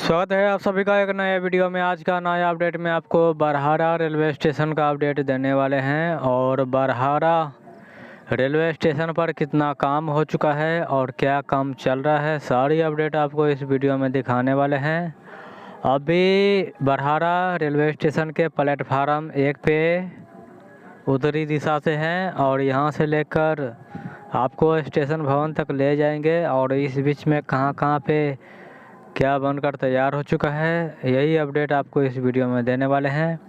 स्वागत है आप सभी का एक नए वीडियो में। आज का नया अपडेट में आपको बरहारा रेलवे स्टेशन का अपडेट देने वाले हैं और बरहारा रेलवे स्टेशन पर कितना काम हो चुका है और क्या काम चल रहा है, सारी अपडेट आपको इस वीडियो में दिखाने वाले हैं। अभी बरहारा रेलवे स्टेशन के प्लेटफार्म 1 पे उत्तरी दिशा से हैं और यहाँ से लेकर आपको स्टेशन भवन तक ले जाएंगे और इस बीच में कहाँ कहाँ पे क्या बनकर तैयार हो चुका है, यही अपडेट आपको इस वीडियो में देने वाले हैं।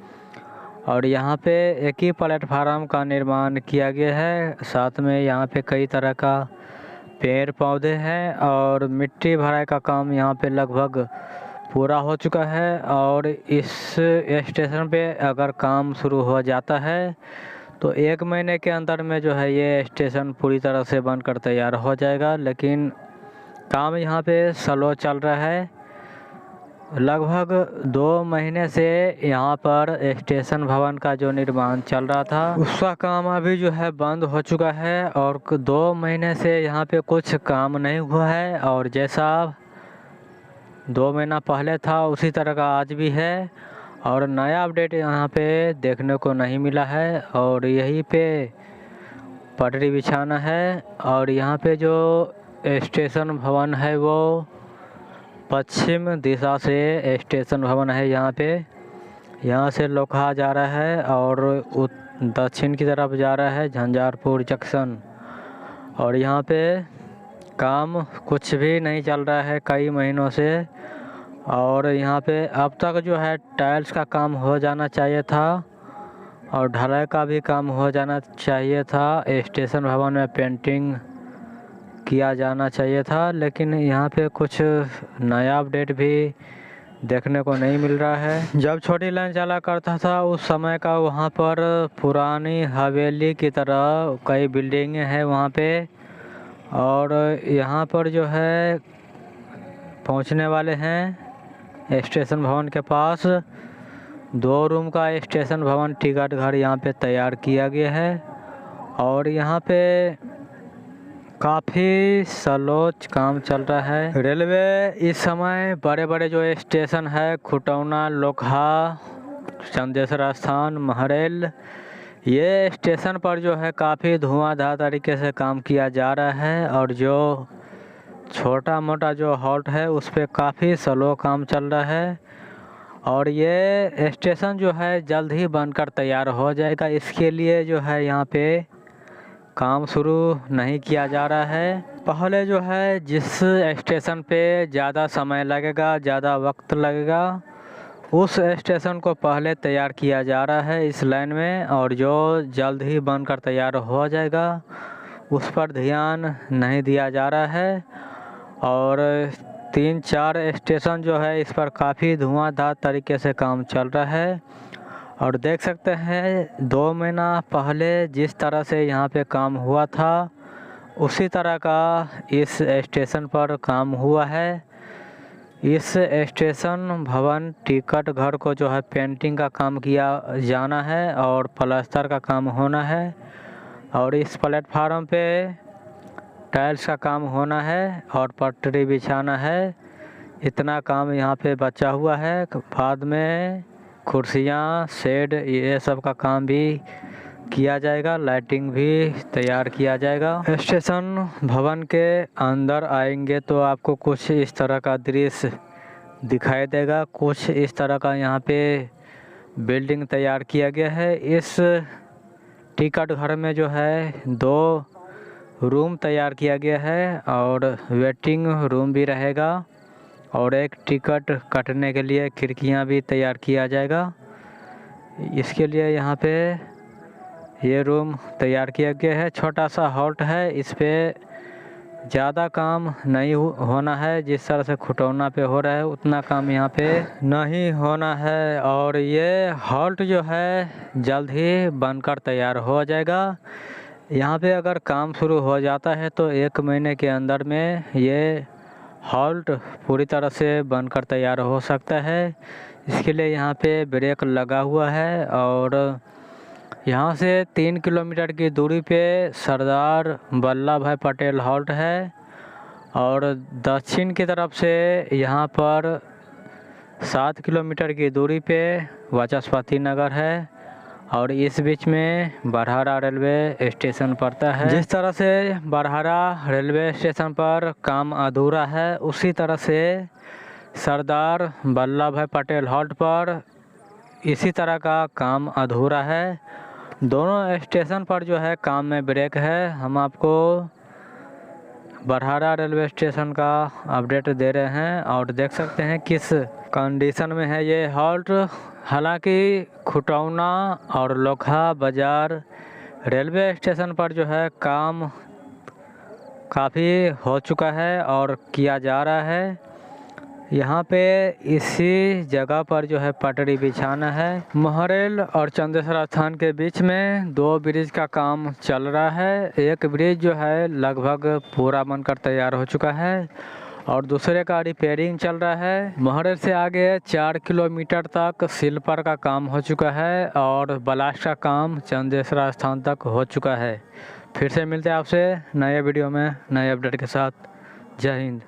और यहाँ पे एक ही प्लेटफार्म का निर्माण किया गया है, साथ में यहाँ पे कई तरह का पेड़ पौधे हैं और मिट्टी भराई का काम यहाँ पे लगभग पूरा हो चुका है। और इस स्टेशन पे अगर काम शुरू हो जाता है तो 1 महीने के अंदर में जो है ये स्टेशन पूरी तरह से बनकर तैयार हो जाएगा, लेकिन काम यहाँ पे स्लो चल रहा है। लगभग 2 महीने से यहाँ पर स्टेशन भवन का जो निर्माण चल रहा था उसका काम अभी जो है बंद हो चुका है और 2 महीने से यहाँ पे कुछ काम नहीं हुआ है और जैसा 2 महीना पहले था उसी तरह का आज भी है और नया अपडेट यहाँ पे देखने को नहीं मिला है। और यहीं पे पटरी बिछाना है और यहाँ पे जो स्टेशन भवन है वो पश्चिम दिशा से स्टेशन भवन है यहाँ पे, यहाँ से लोखा जा रहा है और दक्षिण की तरफ जा रहा है झंझारपुर जंक्शन। और यहाँ पे काम कुछ भी नहीं चल रहा है कई महीनों से और यहाँ पे अब तक जो है टाइल्स का काम हो जाना चाहिए था और ढलाई का भी काम हो जाना चाहिए था, स्टेशन भवन में पेंटिंग किया जाना चाहिए था, लेकिन यहाँ पे कुछ नया अपडेट भी देखने को नहीं मिल रहा है। जब छोटी लाइन चला करता था उस समय का वहाँ पर पुरानी हवेली की तरह कई बिल्डिंगें हैं वहाँ पे और यहाँ पर जो है पहुँचने वाले हैं स्टेशन भवन के पास 2 रूम का स्टेशन भवन टिकट घर यहाँ पे तैयार किया गया है और यहाँ पे काफ़ी स्लो काम चल रहा है। रेलवे इस समय बड़े बड़े जो स्टेशन है खुटौना, लोकहा, चंदेश्वर स्थान, महरेल, ये स्टेशन पर जो है काफ़ी धुआंधार तरीके से काम किया जा रहा है और जो छोटा मोटा जो हॉल्ट है उस पर काफ़ी स्लो काम चल रहा है और ये स्टेशन जो है जल्द ही बनकर तैयार हो जाएगा। इसके लिए जो है यहाँ पे काम शुरू नहीं किया जा रहा है। पहले जो है जिस स्टेशन पे ज़्यादा समय लगेगा, ज़्यादा वक्त लगेगा, उस स्टेशन को पहले तैयार किया जा रहा है इस लाइन में और जो जल्द ही बनकर तैयार हो जाएगा उस पर ध्यान नहीं दिया जा रहा है। और 3-4 स्टेशन जो है इस पर काफ़ी धुआंधार तरीके से काम चल रहा है और देख सकते हैं 2 महीना पहले जिस तरह से यहाँ पे काम हुआ था उसी तरह का इस स्टेशन पर काम हुआ है। इस स्टेशन भवन टिकट घर को जो है पेंटिंग का काम किया जाना है और प्लास्टर का काम होना है और इस प्लेटफार्म पे टाइल्स का काम होना है और पटरी बिछाना है। इतना काम यहाँ पे बचा हुआ है। बाद में कुर्सियाँ, शेड, ये सब का काम भी किया जाएगा, लाइटिंग भी तैयार किया जाएगा। स्टेशन भवन के अंदर आएंगे तो आपको कुछ इस तरह का दृश्य दिखाई देगा। कुछ इस तरह का यहाँ पे बिल्डिंग तैयार किया गया है। इस टिकट घर में जो है 2 रूम तैयार किया गया है और वेटिंग रूम भी रहेगा और एक टिकट कटने के लिए खिड़कियां भी तैयार किया जाएगा। इसके लिए यहाँ पे ये रूम तैयार किया गया है। छोटा सा हॉल्ट है, इस पे ज़्यादा काम नहीं होना है। जिस तरह से खुटौना पे हो रहा है उतना काम यहाँ पे नहीं होना है और ये हॉल्ट जो है जल्द ही बनकर तैयार हो जाएगा। यहाँ पे अगर काम शुरू हो जाता है तो 1 महीने के अंदर में ये हॉल्ट पूरी तरह से बनकर तैयार हो सकता है। इसके लिए यहाँ पे ब्रेक लगा हुआ है और यहाँ से 3 किलोमीटर की दूरी पे सरदार वल्लभ भाई पटेल हॉल्ट है और दक्षिण की तरफ से यहाँ पर 7 किलोमीटर की दूरी पे वाचस्पति नगर है और इस बीच में बरहारा रेलवे स्टेशन पड़ता है। जिस तरह से बरहारा रेलवे स्टेशन पर काम अधूरा है, उसी तरह से सरदार वल्लभ भाई पटेल हॉल्ट पर इसी तरह का काम अधूरा है। दोनों स्टेशन पर जो है काम में ब्रेक है। हम आपको बरहारा रेलवे स्टेशन का अपडेट दे रहे हैं और देख सकते हैं किस कंडीशन में है ये हॉल्ट। हालांकि खुटौना और लोकहा बाज़ार रेलवे स्टेशन पर जो है काम काफ़ी हो चुका है और किया जा रहा है। यहाँ पे इसी जगह पर जो है पटरी बिछाना है। महरेल और चंदेश्वर स्थान के बीच में 2 ब्रिज का काम चल रहा है। एक ब्रिज जो है लगभग पूरा बनकर तैयार हो चुका है और दूसरे का रिपेयरिंग चल रहा है। महरेल से आगे 4 किलोमीटर तक सिल्पर का काम हो चुका है और ब्लास्ट का काम चंदेश्वर स्थान तक हो चुका है। फिर से मिलते हैं आपसे नए वीडियो में नए अपडेट के साथ। जय हिंद।